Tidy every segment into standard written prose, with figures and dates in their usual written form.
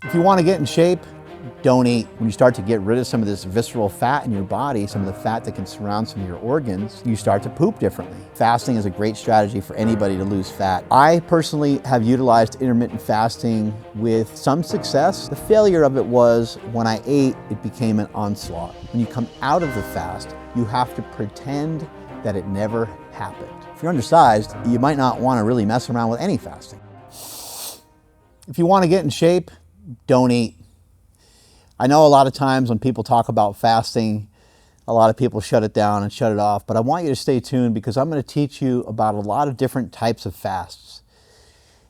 If you want to get in shape, don't eat. When you start to get rid of some of this visceral fat in your body, some of the fat that can surround some of your organs, you start to poop differently. Fasting is a great strategy for anybody to lose fat. I personally have utilized intermittent fasting with some success. The failure of it was when I ate, it became an onslaught. When you come out of the fast, you have to pretend that it never happened. If you're undersized, you might not want to really mess around with any fasting. If you want to get in shape, don't eat. I know a lot of times when people talk about fasting, a lot of people shut it down and shut it off, but I want you to stay tuned because I'm going to teach you about a lot of different types of fasts.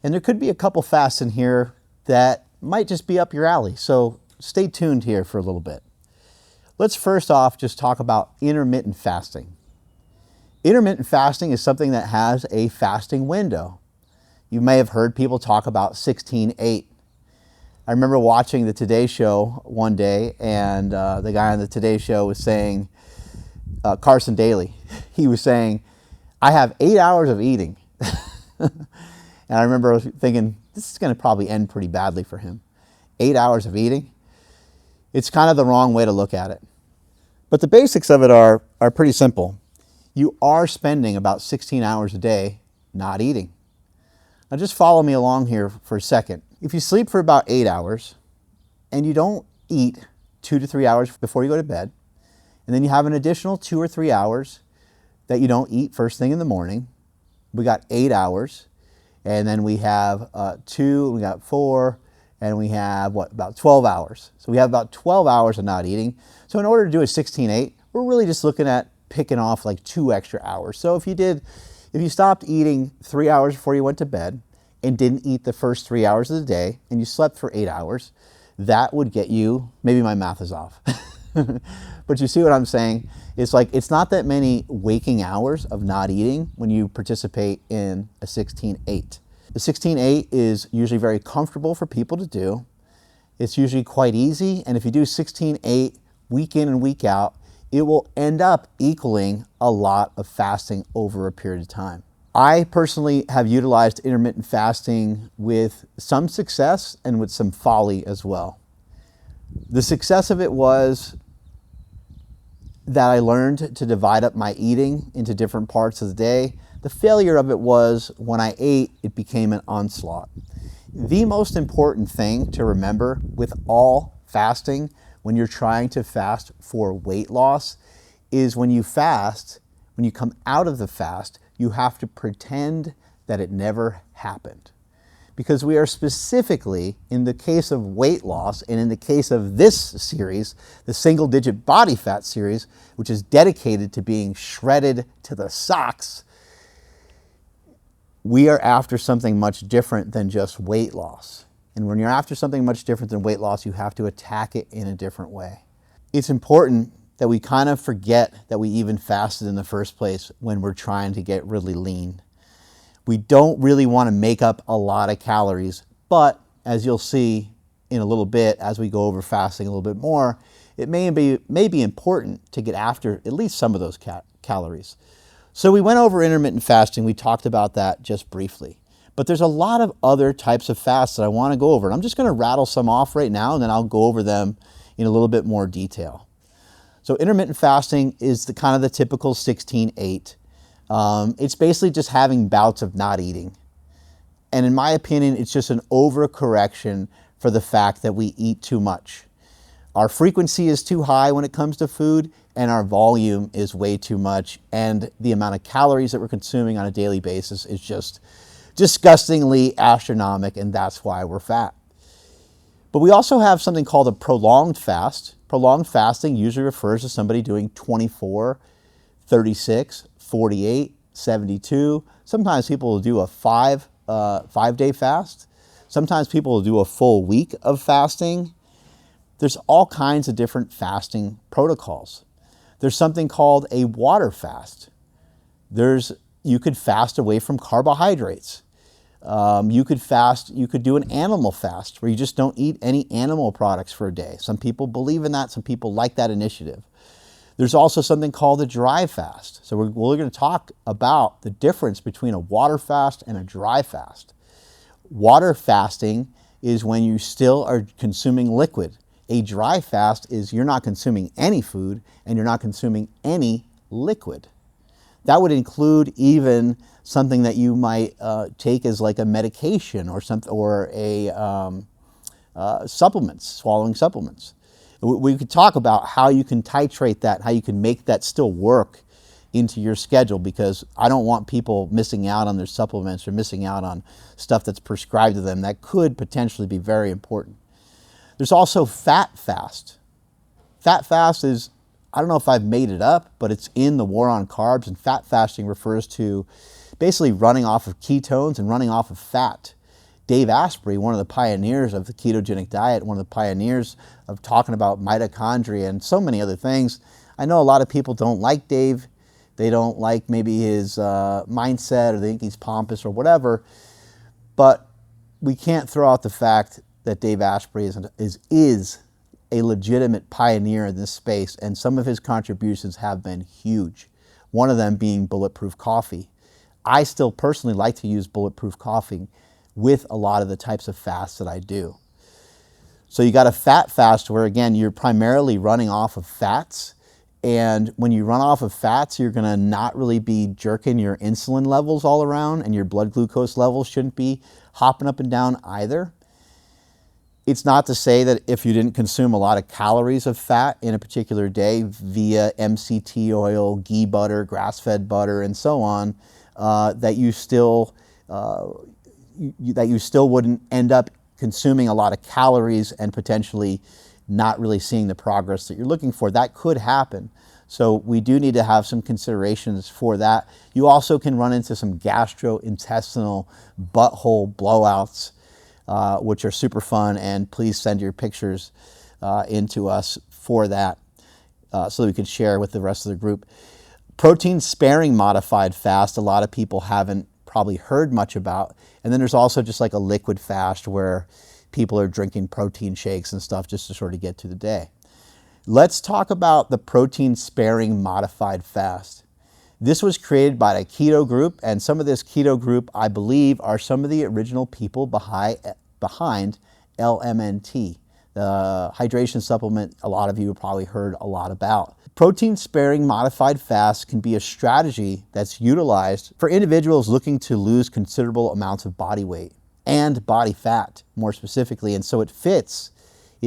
And there could be a couple fasts in here that might just be up your alley, so stay tuned here for a little bit. Let's first off just talk about intermittent fasting. Intermittent fasting is something that has a fasting window. You may have heard people talk about 16-8. I remember watching the Today Show one day, and the guy on the Today Show was saying, Carson Daly, he was saying, I have 8 hours of eating. And I remember thinking, this is going to probably end pretty badly for him. 8 hours of eating? It's kind of the wrong way to look at it. But the basics of it are pretty simple. You are spending about 16 hours a day not eating. Now just follow me along here for a second. If you sleep for about 8 hours and you don't eat 2 to 3 hours before you go to bed, and then you have an additional 2 or 3 hours that you don't eat first thing in the morning, we got 8 hours, and then we have 2, we got 4, and we have about 12 hours. So we have about 12 hours of not eating. So in order to do a 16-8, we're really just looking at picking off like 2 extra hours. So if you stopped eating 3 hours before you went to bed, and didn't eat the first 3 hours of the day, and you slept for 8 hours, that would get you, maybe my math is off, but you see what I'm saying? It's like, it's not that many waking hours of not eating when you participate in a 16-8. The 16-8 is usually very comfortable for people to do. It's usually quite easy, and if you do 16-8 week in and week out, it will end up equaling a lot of fasting over a period of time. I personally have utilized intermittent fasting with some success and with some folly as well. The success of it was that I learned to divide up my eating into different parts of the day. The failure of it was when I ate, it became an onslaught. The most important thing to remember with all fasting, when you're trying to fast for weight loss, is when you fast, when you come out of the fast, you have to pretend that it never happened. Because we are specifically, in the case of weight loss, and in the case of this series, the single digit body fat series, which is dedicated to being shredded to the socks, we are after something much different than just weight loss. And when you're after something much different than weight loss, you have to attack it in a different way. It's important that we kind of forget that we even fasted in the first place when we're trying to get really lean. We don't really want to make up a lot of calories, but as you'll see in a little bit, as we go over fasting a little bit more, it may be important to get after at least some of those calories. So we went over intermittent fasting. We talked about that just briefly. But there's a lot of other types of fasts that I want to go over. And I'm just going to rattle some off right now, and then I'll go over them in a little bit more detail. So intermittent fasting is the kind of the typical 16-8. It's basically just having bouts of not eating. And in my opinion, it's just an overcorrection for the fact that we eat too much. Our frequency is too high when it comes to food, and our volume is way too much. And the amount of calories that we're consuming on a daily basis is just disgustingly astronomical, and that's why we're fat. But we also have something called a prolonged fast. Prolonged fasting usually refers to somebody doing 24, 36, 48, 72. Sometimes people will do a five-day fast. Sometimes people will do a full week of fasting. There's all kinds of different fasting protocols. There's something called a water fast. You could fast away from carbohydrates. You could do an animal fast where you just don't eat any animal products for a day. Some people believe in that. Some people like that initiative. There's also something called a dry fast. So we're going to talk about the difference between a water fast and a dry fast. Water fasting is when you still are consuming liquid. A dry fast is you're not consuming any food and you're not consuming any liquid. That would include even something that you might take as like a medication or something, or a supplements, swallowing supplements. We could talk about how you can titrate that, how you can make that still work into your schedule, because I don't want people missing out on their supplements or missing out on stuff that's prescribed to them that could potentially be very important. There's also fat fast. Fat fast is, I don't know if I've made it up, but it's in the War on Carbs, and fat fasting refers to basically running off of ketones and running off of fat. Dave Asprey, one of the pioneers of the ketogenic diet, one of the pioneers of talking about mitochondria and so many other things. I know a lot of people don't like Dave. They don't like maybe his mindset, or they think he's pompous or whatever. But we can't throw out the fact that Dave Asprey is a legitimate pioneer in this space, and some of his contributions have been huge. One of them being bulletproof coffee. I still personally like to use bulletproof coffee with a lot of the types of fasts that I do. So you got a fat fast where, again, you're primarily running off of fats. And when you run off of fats, you're gonna not really be jerking your insulin levels all around, and your blood glucose levels shouldn't be hopping up and down either. It's not to say that if you didn't consume a lot of calories of fat in a particular day via MCT oil, ghee butter, grass-fed butter, and so on, that you still wouldn't end up consuming a lot of calories and potentially not really seeing the progress that you're looking for. That could happen. So we do need to have some considerations for that. You also can run into some gastrointestinal butthole blowouts, which are super fun, and please send your pictures into us for that so that we can share with the rest of the group. Protein sparing modified fast, a lot of people haven't probably heard much about. And then there's also just like a liquid fast where people are drinking protein shakes and stuff just to sort of get through the day. Let's talk about the protein sparing modified fast. This was created by a keto group, and some of this keto group, I believe, are some of the original people behind LMNT, the hydration supplement a lot of you have probably heard a lot about. Protein sparing modified fast can be a strategy that's utilized for individuals looking to lose considerable amounts of body weight and body fat, more specifically. And so it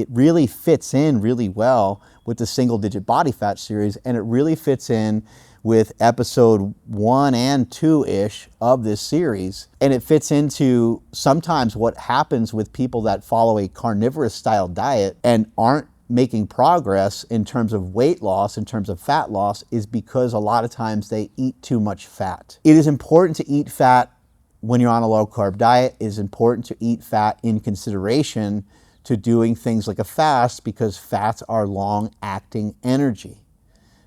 really fits in really well with the single digit body fat series, and it really fits in with episode 1 and 2-ish of this series. And it fits into sometimes what happens with people that follow a carnivorous style diet and aren't making progress in terms of weight loss, in terms of fat loss, is because a lot of times they eat too much fat. It is important to eat fat when you're on a low carb diet. It is important to eat fat in consideration to doing things like a fast, because fats are long acting energy.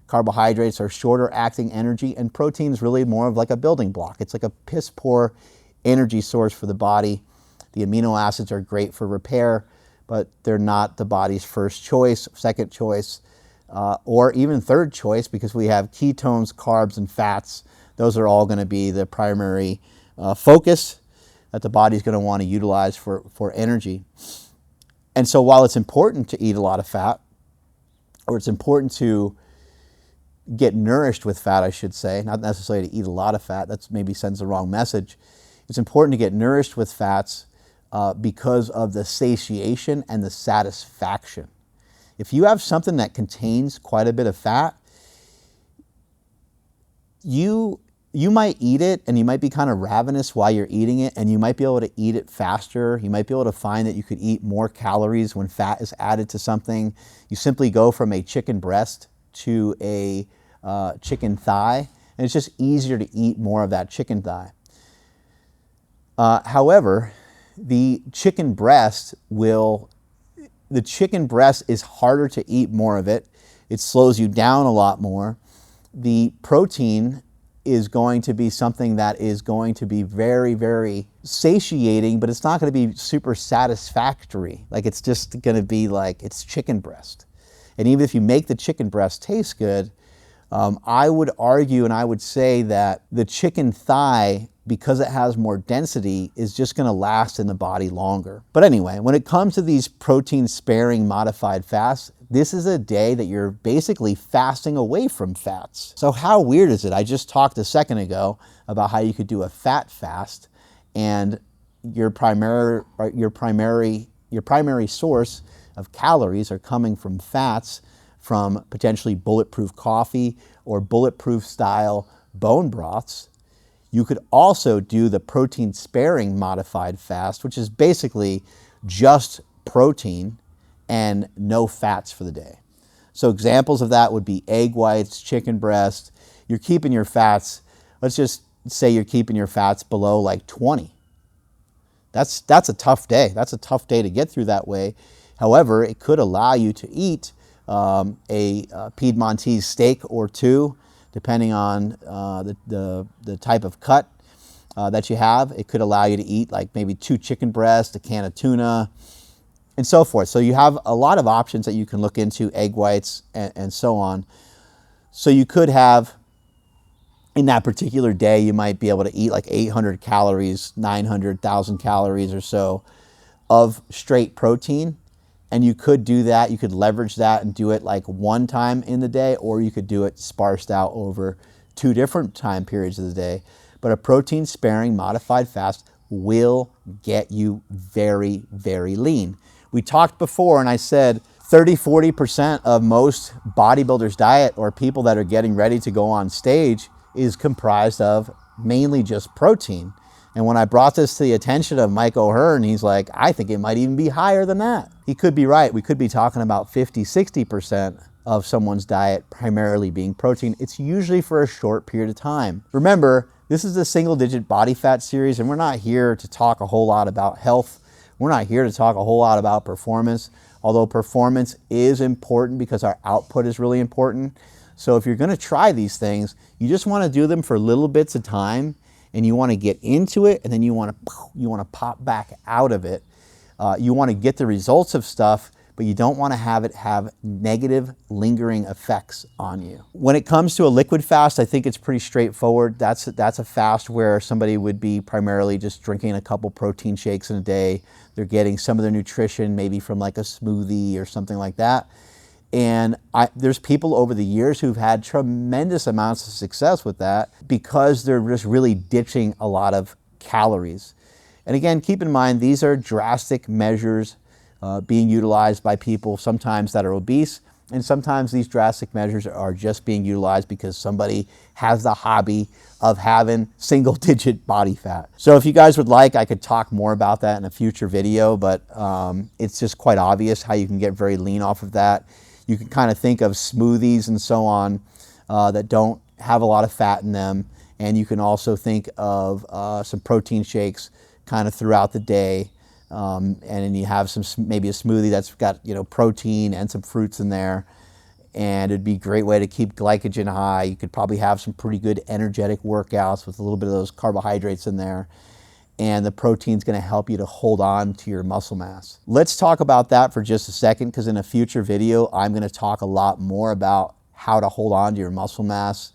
Carbohydrates are shorter acting energy, and protein is really more of like a building block. It's like a piss poor energy source for the body. The amino acids are great for repair, but they're not the body's first choice, second choice, or even third choice, because we have ketones, carbs, and fats. Those are all going to be the primary focus that the body's going to want to utilize for energy. And so while it's important to eat a lot of fat, or it's important to get nourished with fat, I should say, not necessarily to eat a lot of fat, that maybe sends the wrong message. It's important to get nourished with fats because of the satiation and the satisfaction. If you have something that contains quite a bit of fat, you might eat it and you might be kind of ravenous while you're eating it, and you might be able to eat it faster. You might be able to find that you could eat more calories when fat is added to something. You simply go from a chicken breast to a chicken thigh, and it's just easier to eat more of that chicken thigh. However, the chicken breast is harder to eat more of it. It slows you down a lot more. The protein is going to be something that is going to be very, very satiating, but it's not going to be super satisfactory. Like, it's just going to be like it's chicken breast. And even if you make the chicken breast taste good, I would argue and I would say that the chicken thigh because it has more density, is just going to last in the body longer. But anyway, when it comes to these protein sparing modified fasts, this is a day that you're basically fasting away from fats. So how weird is it? I just talked a second ago about how you could do a fat fast, and your primary source of calories are coming from fats, from potentially bulletproof coffee or bulletproof style bone broths. You could also do the protein sparing modified fast, which is basically just protein and no fats for the day. So examples of that would be egg whites, chicken breast. You're keeping your fats, let's just say you're keeping your fats below like 20. That's a tough day. That's a tough day to get through that way. However, it could allow you to eat a Piedmontese steak or two, depending on the type of cut that you have. It could allow you to eat like maybe 2 chicken breasts, a can of tuna, and so forth. So you have a lot of options that you can look into, egg whites and so on. So you could have, in that particular day, you might be able to eat like 800 calories, 900,000 calories or so of straight protein. And you could do that, you could leverage that and do it like one time in the day, or you could do it sparsed out over 2 different time periods of the day. But a protein sparing modified fast will get you very, very lean. We talked before and I said 30-40% of most bodybuilders' diet, or people that are getting ready to go on stage, is comprised of mainly just protein. And when I brought this to the attention of Mike O'Hearn, he's like, I think it might even be higher than that. He could be right. We could be talking about 50-60% of someone's diet primarily being protein. It's usually for a short period of time. Remember, this is a single-digit body fat series, and we're not here to talk a whole lot about health. We're not here to talk a whole lot about performance, although performance is important because our output is really important. So if you're going to try these things, you just want to do them for little bits of time, and you want to get into it, and then you want to pop back out of it. You want to get the results of stuff, but you don't want to have it have negative lingering effects on you. When it comes to a liquid fast, I think it's pretty straightforward. That's a fast where somebody would be primarily just drinking a couple protein shakes in a day. They're getting some of their nutrition maybe from like a smoothie or something like that. And there's people over the years who've had tremendous amounts of success with that because they're just really ditching a lot of calories. And again, keep in mind, these are drastic measures being utilized by people sometimes that are obese, and sometimes these drastic measures are just being utilized because somebody has the hobby of having single-digit body fat. So if you guys would like, I could talk more about that in a future video, but it's just quite obvious how you can get very lean off of that. You can kind of think of smoothies and so on that don't have a lot of fat in them. And you can also think of some protein shakes kind of throughout the day. And then you have maybe a smoothie that's got, protein and some fruits in there. And it'd be a great way to keep glycogen high. You could probably have some pretty good energetic workouts with a little bit of those carbohydrates in there. And the protein's going to help you to hold on to your muscle mass. Let's talk about that for just a second, because in a future video, I'm going to talk a lot more about how to hold on to your muscle mass.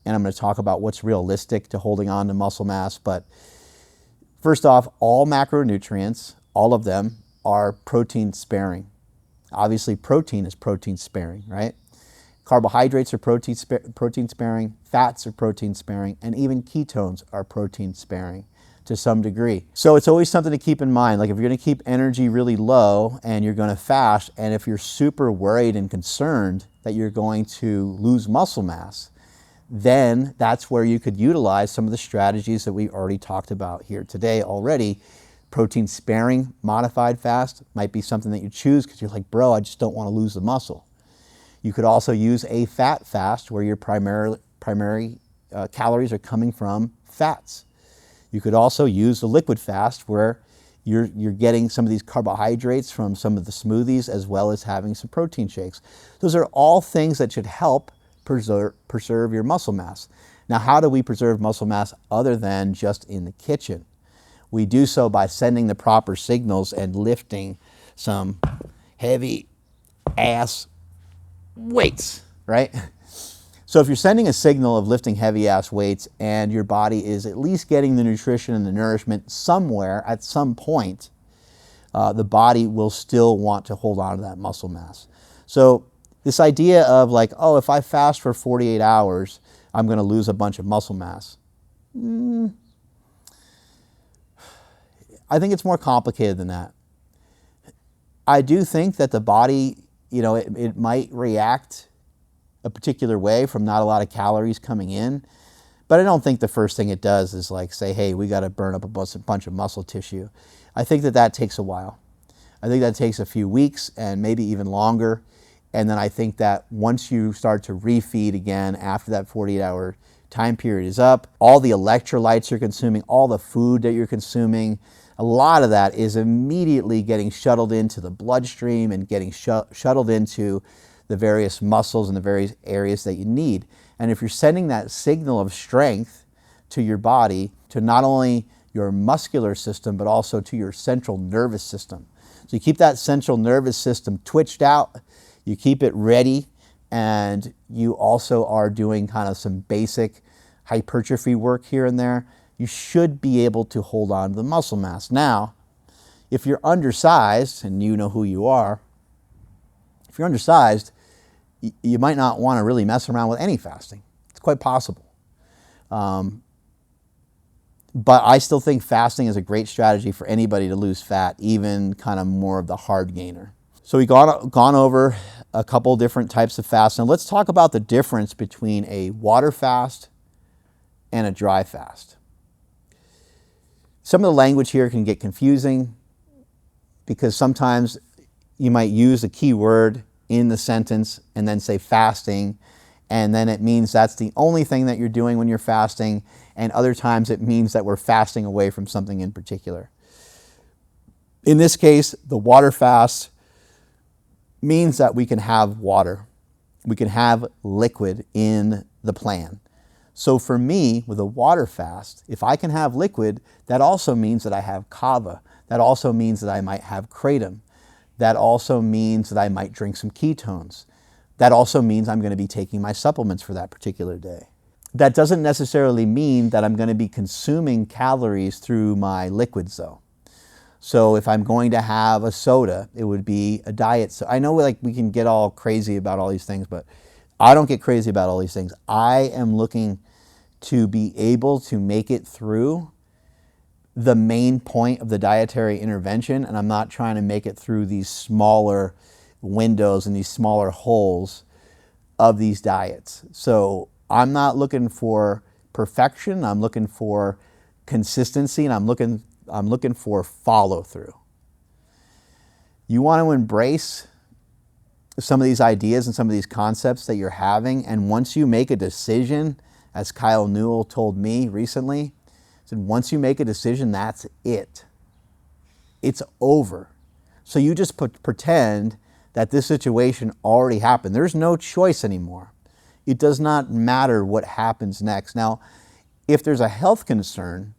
And I'm going to talk about what's realistic to holding on to muscle mass. But first off, all macronutrients, all of them, are protein sparing. Obviously, protein is protein sparing, right? Carbohydrates are protein sparing, fats are protein sparing, and even ketones are protein sparing to some degree. So it's always something to keep in mind. Like if you're going to keep energy really low and you're going to fast, and if you're super worried and concerned that you're going to lose muscle mass, then that's where you could utilize some of the strategies that we already talked about here today already. Protein sparing modified fast might be something that you choose because you're like, bro, I just don't want to lose the muscle. You could also use a fat fast where your primary calories are coming from fats. You could also use the liquid fast where you're getting some of these carbohydrates from some of the smoothies as well as having some protein shakes. Those are all things that should help preserve your muscle mass. Now, how do we preserve muscle mass other than just in the kitchen? We do so by sending the proper signals and lifting some heavy ass weights, right? So if you're sending a signal of lifting heavy ass weights and your body is at least getting the nutrition and the nourishment somewhere at some point, the body will still want to hold on to that muscle mass. So this idea of like, oh, if I fast for 48 hours, I'm going to lose a bunch of muscle mass. I think it's more complicated than that. I do think that the body, it might react a particular way from not a lot of calories coming in, but I don't think the first thing it does is like say, hey, we got to burn up a bunch of muscle tissue. I think that takes a while. I think that takes a few weeks and maybe even longer. And then I think that once you start to refeed again after that 48-hour time period is up, all the electrolytes you're consuming, all the food that you're consuming, a lot of that is immediately getting shuttled into the bloodstream and getting shuttled into the various muscles and the various areas that you need. And if you're sending that signal of strength to your body, to not only your muscular system, but also to your central nervous system. So you keep that central nervous system twitched out, you keep it ready, and you also are doing kind of some basic hypertrophy work here and there, you should be able to hold on to the muscle mass. Now, if you're undersized, and you know who you are, if you're undersized, you might not want to really mess around with any fasting. It's quite possible. But I still think fasting is a great strategy for anybody to lose fat, even kind of more of the hard gainer. So we've gone over a couple different types of fasting. Let's talk about the difference between a water fast and a dry fast. Some of the language here can get confusing because sometimes you might use a key word in the sentence and then say fasting, and then it means that's the only thing that you're doing when you're fasting, and other times it means that we're fasting away from something in particular. In this case, the water fast means that we can have water. We can have liquid in the plan. So for me, with a water fast, if I can have liquid, that also means that I have kava. That also means that I might have kratom. That also means that I might drink some ketones. That also means I'm going to be taking my supplements for that particular day. That doesn't necessarily mean that I'm going to be consuming calories through my liquids though. So if I'm going to have a soda, it would be a diet. So I know like we can get all crazy about all these things, but I don't get crazy about all these things. I am looking to be able to make it through the main point of the dietary intervention, and I'm not trying to make it through these smaller windows and these smaller holes of these diets. So I'm not looking for perfection. I'm looking for consistency, and I'm looking for follow through. You want to embrace some of these ideas and some of these concepts that you're having, and once you make a decision, as Kyle Newell told me recently, said once you make a decision, that's it. It's over. So you just pretend that this situation already happened. There's no choice anymore. It does not matter what happens next. Now, if there's a health concern,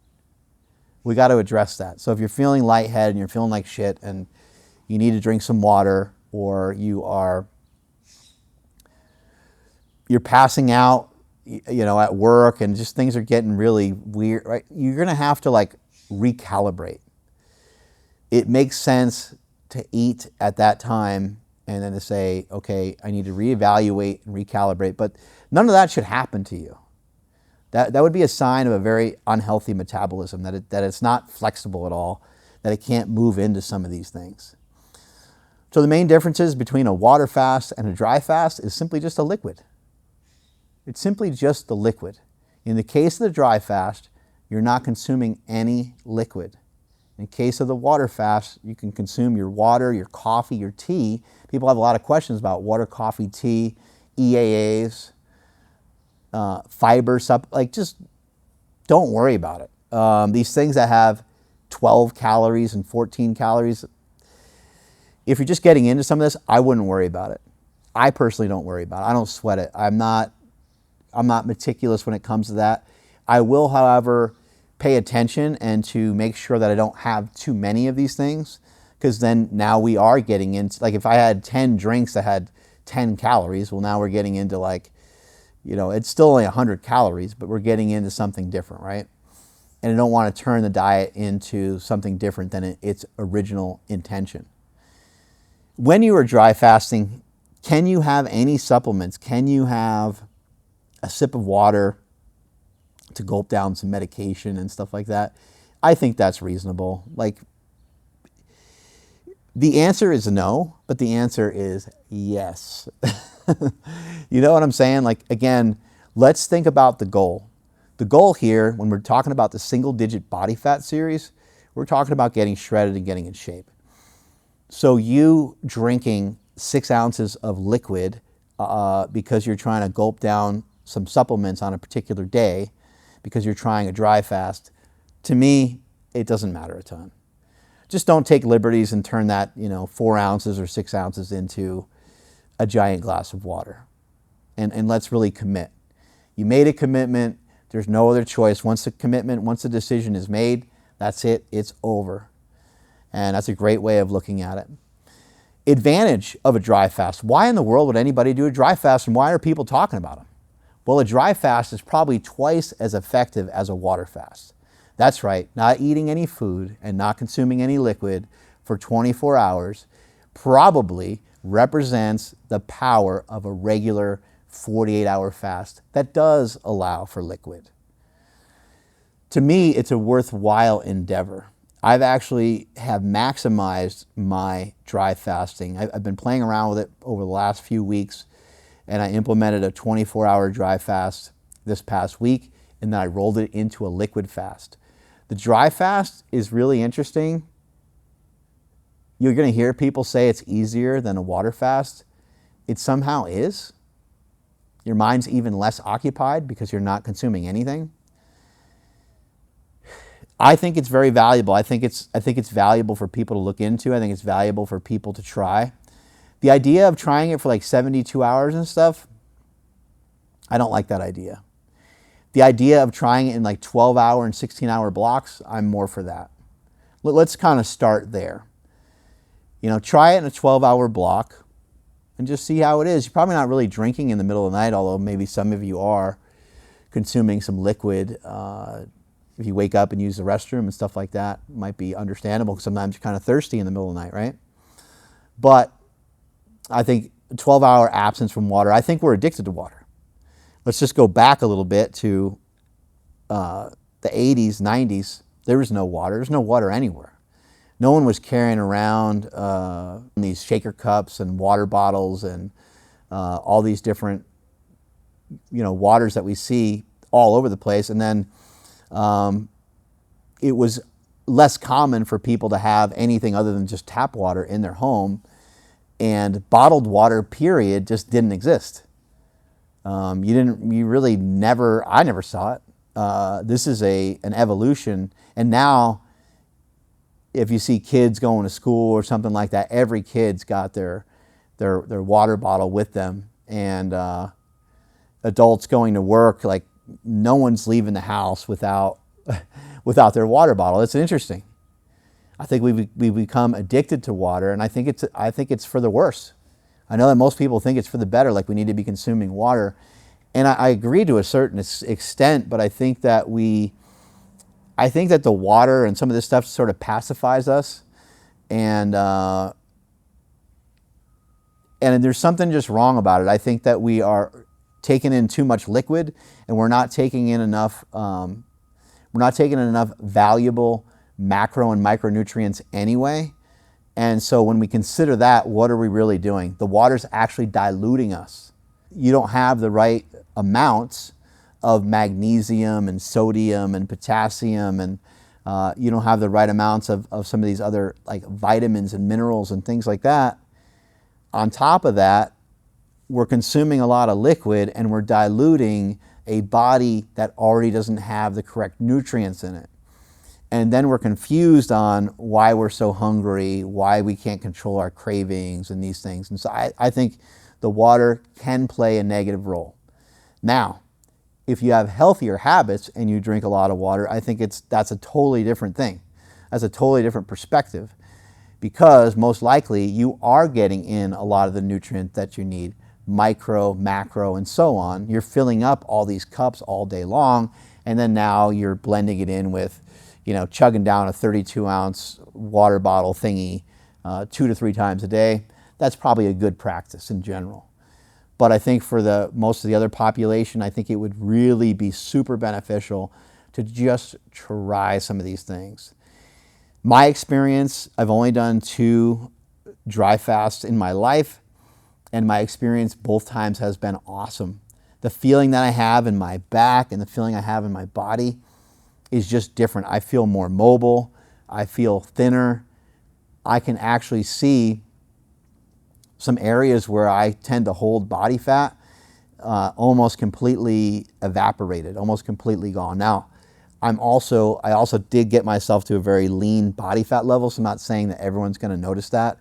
we got to address that. So if you're feeling lightheaded and you're feeling like shit and you need to drink some water, or you're passing out, at work, and just things are getting really weird, right? You're going to have to like recalibrate. It makes sense to eat at that time and then to say, okay, I need to reevaluate and recalibrate, but none of that should happen to you. That would be a sign of a very unhealthy metabolism, that it's not flexible at all, that it can't move into some of these things. So the main differences between a water fast and a dry fast is simply just a liquid. It's simply just the liquid. In the case of the dry fast, you're not consuming any liquid. In the case of the water fast, you can consume your water, your coffee, your tea. People have a lot of questions about water, coffee, tea, EAAs, fiber, just don't worry about it. These things that have 12 calories and 14 calories, if you're just getting into some of this, I wouldn't worry about it. I personally don't worry about it. I don't sweat it. I'm not meticulous when it comes to that. I will, however, pay attention and to make sure that I don't have too many of these things, because then now we are getting into, like if I had 10 drinks that had 10 calories, well now we're getting into like, It's still only 100 calories, but we're getting into something different, right? And I don't want to turn the diet into something different than its original intention. When you are dry fasting, can you have any supplements? Can you have a sip of water to gulp down some medication and stuff like that? I think that's reasonable. Like, the answer is no, but the answer is yes. You know what I'm saying? Like, again, let's think about the goal. The goal here, when we're talking about the single digit body fat series, we're talking about getting shredded and getting in shape. So you drinking 6 ounces of liquid because you're trying to gulp down some supplements on a particular day because you're trying a dry fast, to me, it doesn't matter a ton. Just don't take liberties and turn that 4 ounces or 6 ounces into a giant glass of water. And let's really commit. You made a commitment. There's no other choice. Once the decision is made, that's it. It's over. And that's a great way of looking at it. Advantage of a dry fast. Why in the world would anybody do a dry fast, and why are people talking about them? Well, a dry fast is probably twice as effective as a water fast. That's right, not eating any food and not consuming any liquid for 24 hours probably represents the power of a regular 48-hour fast that does allow for liquid. To me, it's a worthwhile endeavor. I've actually have maximized my dry fasting. I've been playing around with it over the last few weeks, and I implemented a 24-hour dry fast this past week, and then I rolled it into a liquid fast. The dry fast is really interesting. You're going to hear people say it's easier than a water fast. It somehow is. Your mind's even less occupied because you're not consuming anything. I think it's very valuable. I think it's valuable for people to look into. I think it's valuable for people to try. The idea of trying it for like 72 hours and stuff, I don't like that idea. The idea of trying it in like 12-hour and 16-hour blocks, I'm more for that. Let's kind of start there. Try it in a 12-hour block and just see how it is. You're probably not really drinking in the middle of the night, although maybe some of you are consuming some liquid. If you wake up and use the restroom and stuff like that, it might be understandable because sometimes you're kind of thirsty in the middle of the night, right? But I think 12-hour absence from water, I think we're addicted to water. Let's just go back a little bit to the 80s, 90s. There was no water. There's no water anywhere. No one was carrying around these shaker cups and water bottles and all these different, waters that we see all over the place. And then it was less common for people to have anything other than just tap water in their home, and bottled water, period, just didn't exist. I never saw it. This is an evolution. And now, if you see kids going to school or something like that, every kid's got their water bottle with them. And adults going to work, like no one's leaving the house without their water bottle. It's interesting. I think we've become addicted to water, and I think it's for the worse. I know that most people think it's for the better, like we need to be consuming water. And I agree to a certain extent, but I think that the water and some of this stuff sort of pacifies us. And there's something just wrong about it. I think that we are taking in too much liquid, and we're not taking in enough valuable macro and micronutrients anyway. And so when we consider that, what are we really doing? The water's actually diluting us. You don't have the right amounts of magnesium and sodium and potassium, and you don't have the right amounts of some of these other like vitamins and minerals and things like that. On top of that, we're consuming a lot of liquid, and we're diluting a body that already doesn't have the correct nutrients in it. And then we're confused on why we're so hungry, why we can't control our cravings and these things. And so I think the water can play a negative role. Now, if you have healthier habits and you drink a lot of water, I think that's a totally different thing. That's a totally different perspective, because most likely you are getting in a lot of the nutrient that you need micro, macro, and so on. You're filling up all these cups all day long, and then now you're blending it in with, chugging down a 32-ounce water bottle thingy 2 to 3 times a day. That's probably a good practice in general. But I think for most of the other population, I think it would really be super beneficial to just try some of these things. My experience, I've only done 2 dry fasts in my life, and my experience both times has been awesome. The feeling that I have in my back and the feeling I have in my body is just different. I feel more mobile. I feel thinner. I can actually see some areas where I tend to hold body fat almost completely evaporated, almost completely gone. Now, I also did get myself to a very lean body fat level, so I'm not saying that everyone's going to notice that.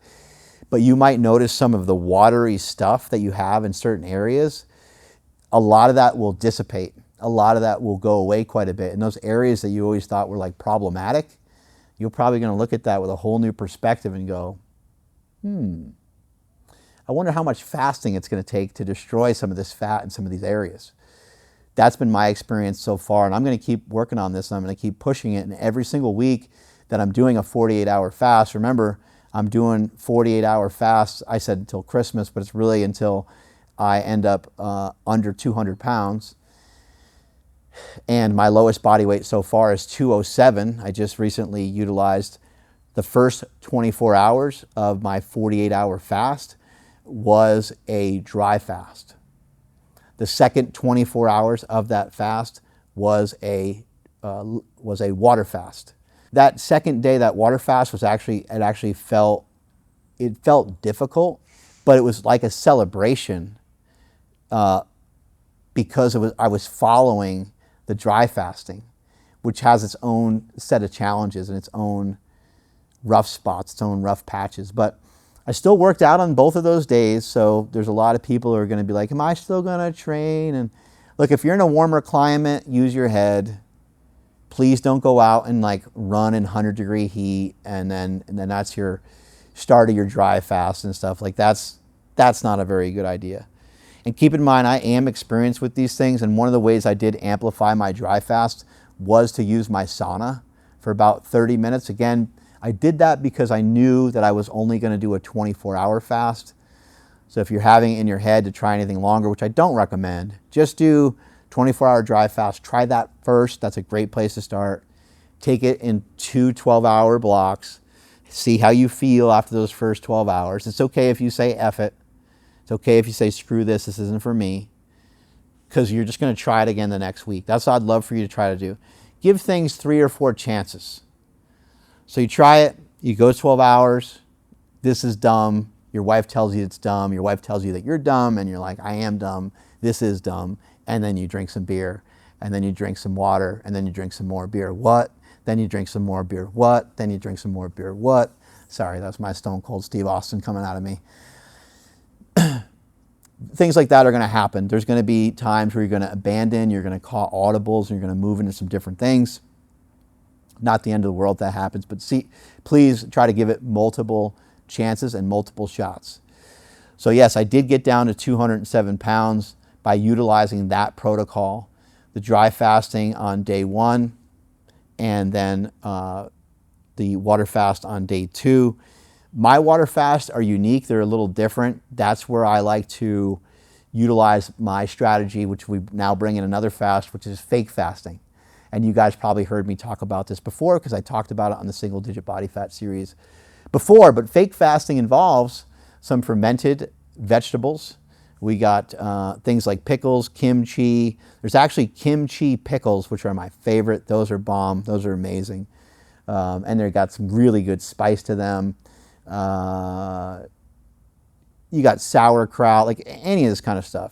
But you might notice some of the watery stuff that you have in certain areas. A lot of that will dissipate. A lot of that will go away quite a bit. And those areas that you always thought were like problematic, you're probably going to look at that with a whole new perspective and go, I wonder how much fasting it's going to take to destroy some of this fat in some of these areas. That's been my experience so far, and I'm going to keep working on this, and I'm going to keep pushing it. And every single week that I'm doing a 48-hour fast, remember, I'm doing 48-hour fasts, I said until Christmas, but it's really until I end up under 200 pounds. And my lowest body weight so far is 207. I just recently utilized the first 24 hours of my 48-hour fast was a dry fast. The second 24 hours of that fast was a water fast. That second day, that water fast felt difficult, but it was like a celebration because I was following the dry fasting, which has its own set of challenges and its own rough spots, its own rough patches. But I still worked out on both of those days, so there's a lot of people who are going to be like, am I still going to train? And look, if you're in a warmer climate, use your head. Please don't go out and like run in 100-degree heat and then that's your start of your dry fast and stuff. Like that's not a very good idea. And keep in mind, I am experienced with these things, and one of the ways I did amplify my dry fast was to use my sauna for about 30 minutes. Again, I did that because I knew that I was only going to do a 24-hour fast. So if you're having it in your head to try anything longer, which I don't recommend, just do 24-hour dry fast. Try that first. That's a great place to start. Take it in 2 12-hour blocks. See how you feel after those first 12 hours. It's okay if you say F it. It's okay if you say screw this isn't for me, because you're just going to try it again the next week. That's what I'd love for you to try to do. Give things 3 or 4 chances. So you try it, you go 12 hours, this is dumb. Your wife tells you it's dumb. Your wife tells you that you're dumb, and you're like, I am dumb. This is dumb. And then you drink some beer, and then you drink some water, and then you drink some more beer. What? Then you drink some more beer. What? Then you drink some more beer. What? Sorry, that's my Stone Cold Steve Austin coming out of me. Things like that are going to happen. There's going to be times where you're going to abandon, you're going to call audibles, and you're going to move into some different things. Not the end of the world if that happens, but please try to give it multiple chances and multiple shots. So yes, I did get down to 207 pounds by utilizing that protocol, the dry fasting on day 1, and then the water fast on day 2. My water fasts are unique. They're a little different. That's where I like to utilize my strategy, which we now bring in another fast, which is fake fasting. And you guys probably heard me talk about this before because I talked about it on the Single Digit Body Fat series before. But fake fasting involves some fermented vegetables. We got things like pickles, kimchi. There's actually kimchi pickles, which are my favorite. Those are bomb. Those are amazing. And they've got some really good spice to them. You got sauerkraut, like any of this kind of stuff.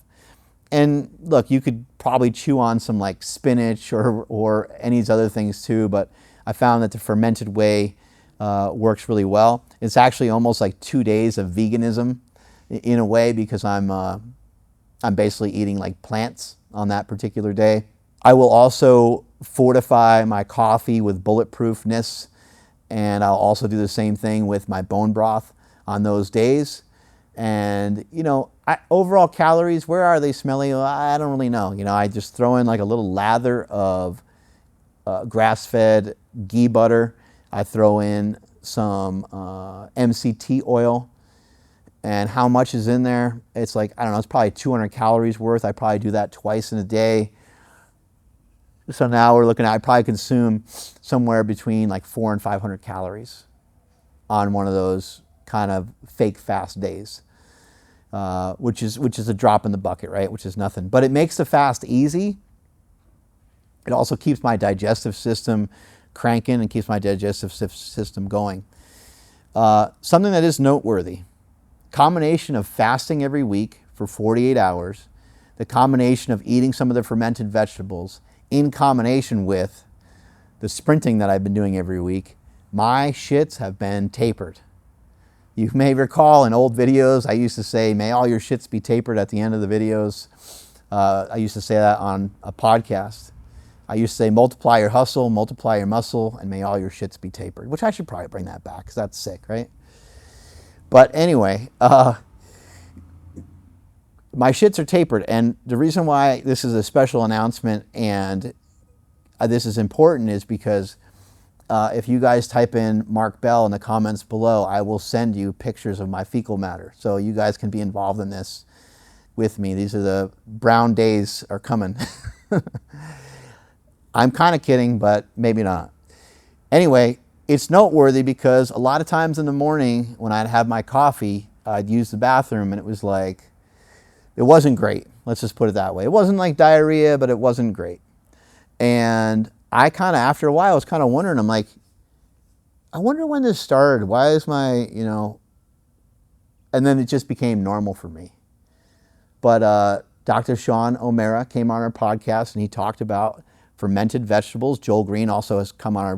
And look, you could probably chew on some like spinach or any of these other things too, but I found that the fermented way works really well. It's actually almost like 2 days of veganism in a way, because I'm basically eating like plants on that particular day. I will also fortify my coffee with bulletproofness, and I'll also do the same thing with my bone broth on those days. And, overall calories, where are they smelly? I don't really know. I just throw in like a little lather of grass-fed ghee butter. I throw in some MCT oil. And how much is in there? It's like, I don't know, it's probably 200 calories worth. I probably do that twice in a day. So now we're looking at, I probably consume somewhere between like 400 and 500 calories on one of those kind of fake fast days, which is a drop in the bucket, right? Which is nothing. But it makes the fast easy. It also keeps my digestive system cranking and keeps my digestive system going. Something that is noteworthy. Combination of fasting every week for 48 hours, the combination of eating some of the fermented vegetables in combination with the sprinting that I've been doing every week, my shits have been tapered. You may recall in old videos, I used to say, may all your shits be tapered at the end of the videos. I used to say that on a podcast. I used to say, multiply your hustle, multiply your muscle, and may all your shits be tapered, which I should probably bring that back because that's sick, right? But anyway, my shits are tapered. And the reason why this is a special announcement and this is important is because if you guys type in Mark Bell in the comments below, I will send you pictures of my fecal matter. So you guys can be involved in this with me. These are the brown days are coming. I'm kind of kidding, but maybe not. Anyway, it's noteworthy because a lot of times in the morning when I'd have my coffee, I'd use the bathroom and it was like, it wasn't great. Let's just put it that way. It wasn't like diarrhea, but it wasn't great. And I kind of, after a while, I was kind of wondering, I'm like, I wonder when this started. Why is my, and then it just became normal for me. But Dr. Sean O'Mara came on our podcast and he talked about fermented vegetables. Joel Green also has come on our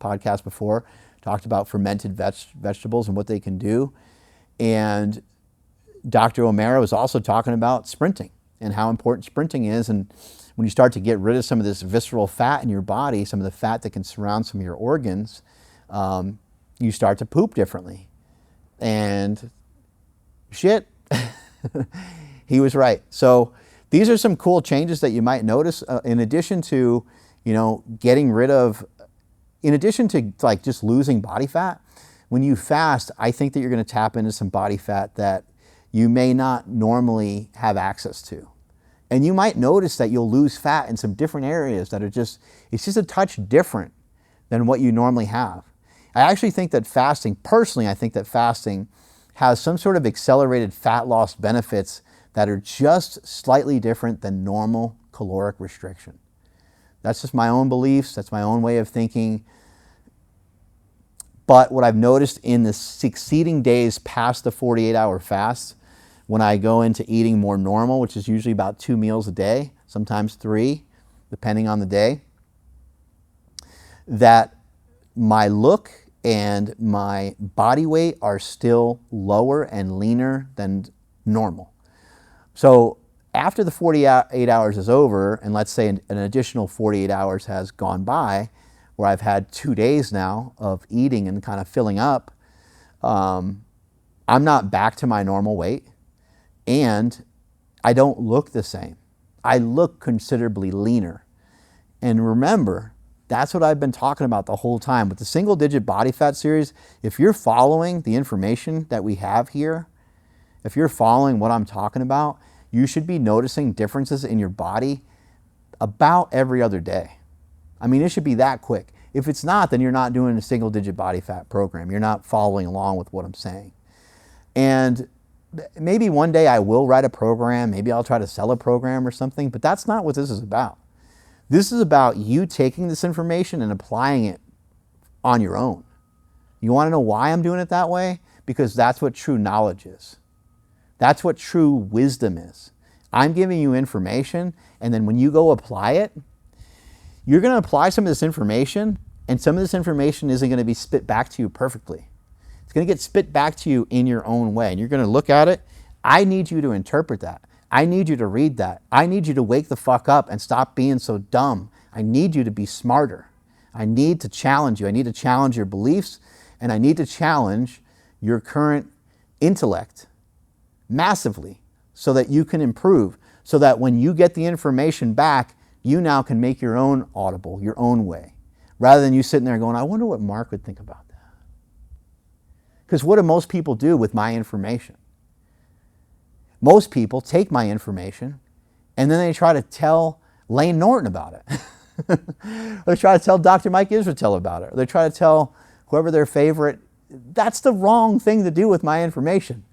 podcast before, talked about fermented vegetables and what they can do. And Dr. O'Mara was also talking about sprinting and how important sprinting is. And when you start to get rid of some of this visceral fat in your body, some of the fat that can surround some of your organs, you start to poop differently. And shit, he was right. So these are some cool changes that you might notice in addition to, getting rid of, in addition to like just losing body fat. When you fast, I think that you're going to tap into some body fat that you may not normally have access to. And you might notice that you'll lose fat in some different areas that are just, it's just a touch different than what you normally have. I actually think that fasting, personally, I think that fasting has some sort of accelerated fat loss benefits that are just slightly different than normal caloric restriction. That's just my own beliefs. That's my own way of thinking. But what I've noticed in the succeeding days past the 48-hour fast, when I go into eating more normal, which is usually about 2 meals a day, sometimes 3, depending on the day, that my look and my body weight are still lower and leaner than normal. So after the 48 hours is over, and let's say an additional 48 hours has gone by, where I've had 2 days now of eating and kind of filling up, I'm not back to my normal weight, and I don't look the same. I look considerably leaner. And remember, that's what I've been talking about the whole time. With the single digit body fat series, if you're following the information that we have here, if you're following what I'm talking about, you should be noticing differences in your body about every other day. I mean, it should be that quick. If it's not, then you're not doing a single digit body fat program. You're not following along with what I'm saying. And maybe one day I will write a program. Maybe I'll try to sell a program or something, but that's not what this is about. This is about you taking this information and applying it on your own. You want to know why I'm doing it that way? Because that's what true knowledge is. That's what true wisdom is. I'm giving you information, and then when you go apply it, you're going to apply some of this information, and some of this information isn't going to be spit back to you perfectly. It's going to get spit back to you in your own way, and you're going to look at it. I need you to interpret that. I need you to read that. I need you to wake the fuck up and stop being so dumb. I need you to be smarter. I need to challenge you. I need to challenge your beliefs, and I need to challenge your current intellect massively so that you can improve, so that when you get the information back, you now can make your own audible, your own way, rather than you sitting there going, I wonder what Mark would think about that. Because what do most people do with my information? Most people take my information and then they try to tell Lane Norton about it. Or they try to tell Dr. Mike Israetel about it. Or they try to tell whoever their favorite. That's the wrong thing to do with my information.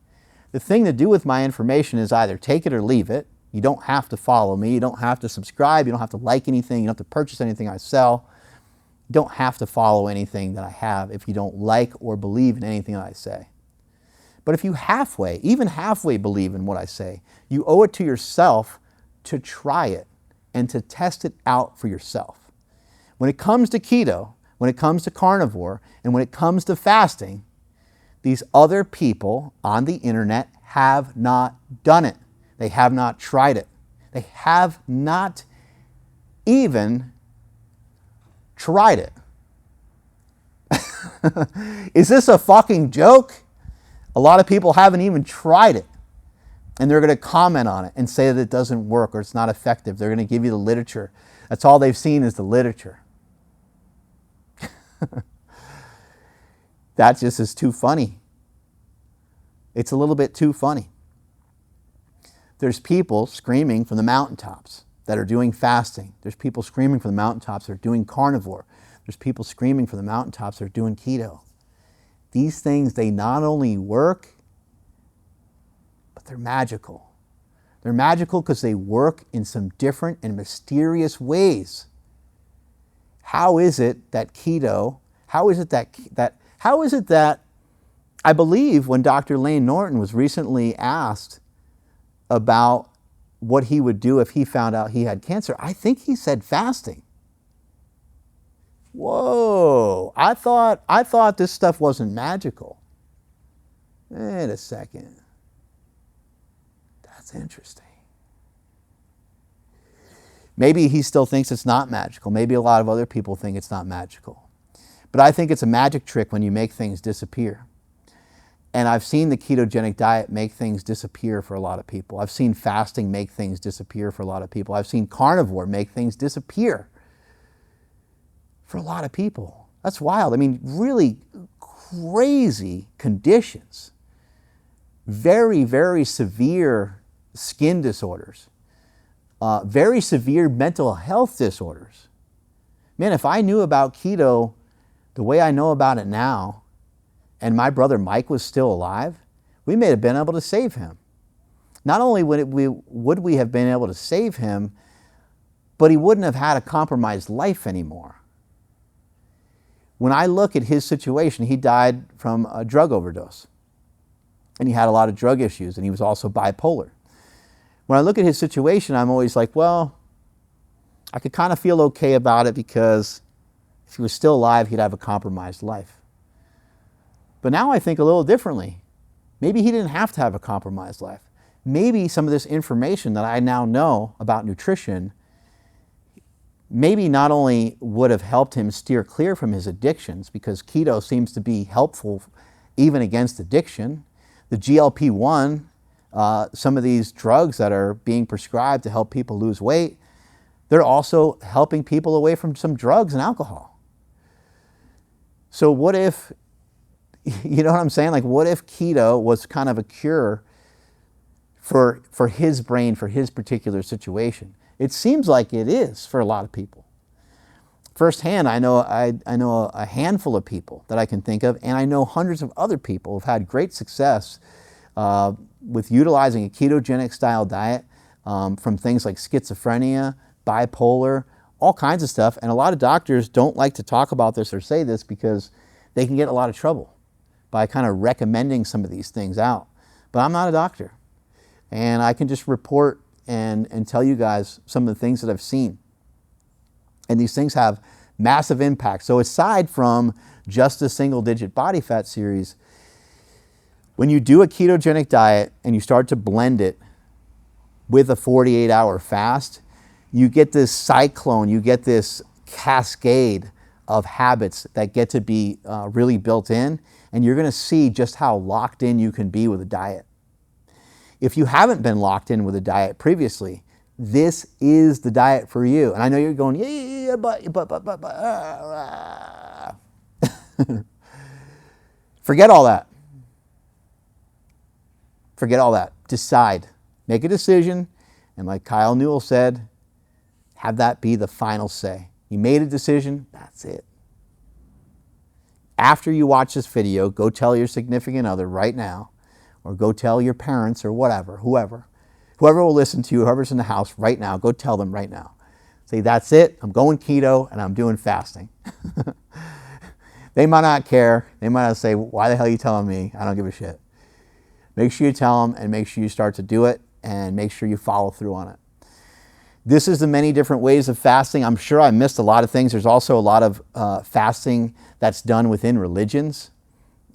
The thing to do with my information is either take it or leave it. You don't have to follow me. You don't have to subscribe. You don't have to like anything. You don't have to purchase anything I sell. You don't have to follow anything that I have if you don't like or believe in anything that I say. But if you even halfway believe in what I say, you owe it to yourself to try it and to test it out for yourself. When it comes to keto, when it comes to carnivore, and when it comes to fasting, these other people on the internet have not done it. They have not tried it. They have not even tried it. Is this a fucking joke? A lot of people haven't even tried it. And they're going to comment on it and say that it doesn't work or it's not effective. They're going to give you the literature. That's all they've seen is the literature. That just is too funny. It's a little bit too funny. There's people screaming from the mountaintops that are doing fasting. There's people screaming from the mountaintops that are doing carnivore. There's people screaming from the mountaintops that are doing keto. These things, they not only work, but they're magical. They're magical because they work in some different and mysterious ways. How is it that keto, how is it that I believe when Dr. Lane Norton was recently asked about what he would do if he found out he had cancer, I think he said fasting. Whoa, I thought this stuff wasn't magical. Wait a second. That's interesting. Maybe he still thinks it's not magical. Maybe a lot of other people think it's not magical. But I think it's a magic trick when you make things disappear. And I've seen the ketogenic diet make things disappear for a lot of people. I've seen fasting make things disappear for a lot of people. I've seen carnivore make things disappear for a lot of people. That's wild. I mean, really crazy conditions. Very, very severe skin disorders. Very severe mental health disorders. Man, if I knew about keto the way I know about it now, and my brother Mike was still alive, we may have been able to save him. Not only would we have been able to save him, but he wouldn't have had a compromised life anymore. When I look at his situation, he died from a drug overdose. And he had a lot of drug issues, and he was also bipolar. When I look at his situation, I'm always like, well, I could kind of feel okay about it because if he was still alive, he'd have a compromised life. But now I think a little differently. Maybe he didn't have to have a compromised life. Maybe some of this information that I now know about nutrition maybe not only would have helped him steer clear from his addictions, because keto seems to be helpful even against addiction. The GLP-1, some of these drugs that are being prescribed to help people lose weight, they're also helping people away from some drugs and alcohol. So what if, you know what I'm saying? Like, what if keto was kind of a cure for his brain, for his particular situation? It seems like it is for a lot of people. Firsthand, I know a handful of people that I can think of, and I know hundreds of other people who've had great success with utilizing a ketogenic style diet from things like schizophrenia, bipolar, all kinds of stuff. And a lot of doctors don't like to talk about this or say this because they can get in a lot of trouble by kind of recommending some of these things out. But I'm not a doctor, and I can just report and tell you guys some of the things that I've seen. And these things have massive impact. So aside from just a single-digit body fat series, when you do a ketogenic diet and you start to blend it with a 48-hour fast, you get this cyclone, you get this cascade of habits that get to be really built in, and you're going to see just how locked in you can be with a diet. If you haven't been locked in with a diet previously, this is the diet for you. And I know you're going, yeah, but. Forget all that. Forget all that. Decide. Make a decision. And like Kyle Newell said, have that be the final say. You made a decision, that's it. After you watch this video, go tell your significant other right now, or go tell your parents or whatever, whoever will listen to you, whoever's in the house right now, go tell them right now. Say, that's it, I'm going keto and I'm doing fasting. They might not care. They might not say, why the hell are you telling me? I don't give a shit. Make sure you tell them and make sure you start to do it and make sure you follow through on it. This is the many different ways of fasting. I'm sure I missed a lot of things. There's also a lot of fasting that's done within religions,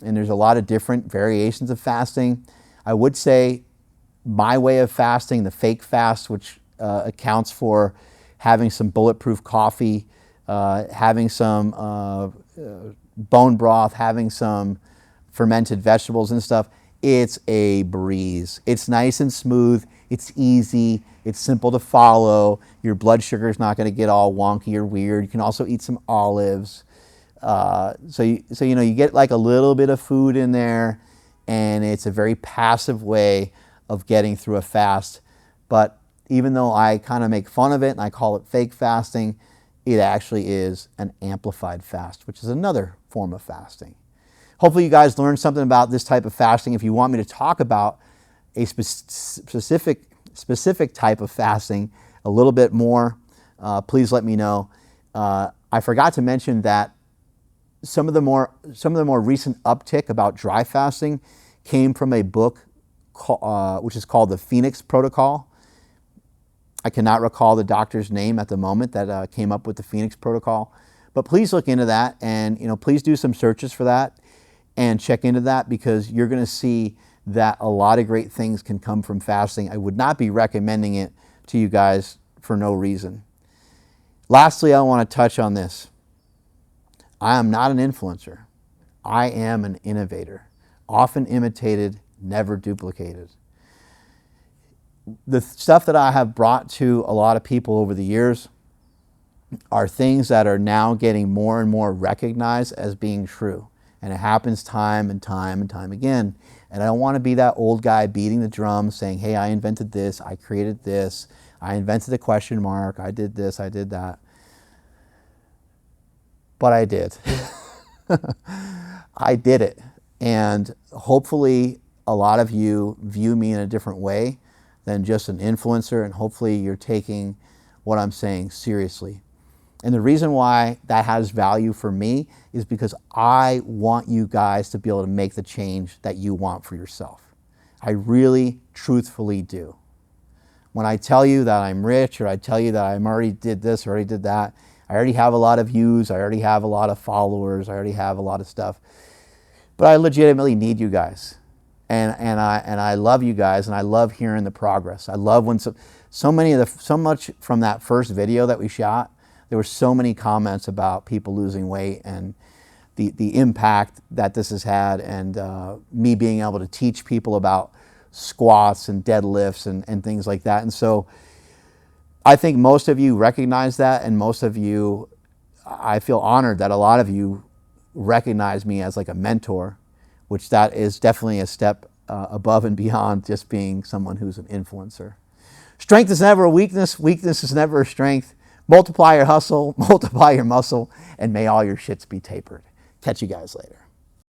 and there's a lot of different variations of fasting. I would say my way of fasting, the fake fast, which accounts for having some bulletproof coffee, having some bone broth, having some fermented vegetables and stuff, it's a breeze. It's nice and smooth. It's easy. It's simple to follow. Your blood sugar is not going to get all wonky or weird. You can also eat some olives. So you get like a little bit of food in there, and it's a very passive way of getting through a fast. But even though I kind of make fun of it and I call it fake fasting, it actually is an amplified fast, which is another form of fasting. Hopefully you guys learned something about this type of fasting. If you want me to talk about a specific type of fasting a little bit more, please let me know. I forgot to mention that some of the more recent uptick about dry fasting came from a book which is called the Phoenix Protocol. I cannot recall the doctor's name at the moment that came up with the Phoenix Protocol, but please look into that, and please do some searches for that and check into that, because you're going to see that a lot of great things can come from fasting. I would not be recommending it to you guys for no reason. Lastly, I want to touch on this. I am not an influencer. I am an innovator, often imitated, never duplicated. The stuff that I have brought to a lot of people over the years are things that are now getting more and more recognized as being true. And it happens time and time and time again. And I don't want to be that old guy beating the drum saying, hey, I invented this, I created this, I invented the question mark, I did this, I did that. But I did. I did it. And hopefully a lot of you view me in a different way than just an influencer, and hopefully you're taking what I'm saying seriously. And the reason why that has value for me is because I want you guys to be able to make the change that you want for yourself. I really, truthfully do. When I tell you that I'm rich, or I tell you that I already did this, or already did that, I already have a lot of views, I already have a lot of followers, I already have a lot of stuff. But I legitimately need you guys. And I love you guys, and I love hearing the progress. I love when so much from that first video that we shot, there were so many comments about people losing weight and the impact that this has had, and me being able to teach people about squats and deadlifts and things like that. And so I think most of you recognize that, and most of you, I feel honored that a lot of you recognize me as like a mentor, which that is definitely a step above and beyond just being someone who's an influencer. Strength is never a weakness. Weakness is never a strength. Multiply your hustle, multiply your muscle, and may all your shits be tapered. Catch you guys later.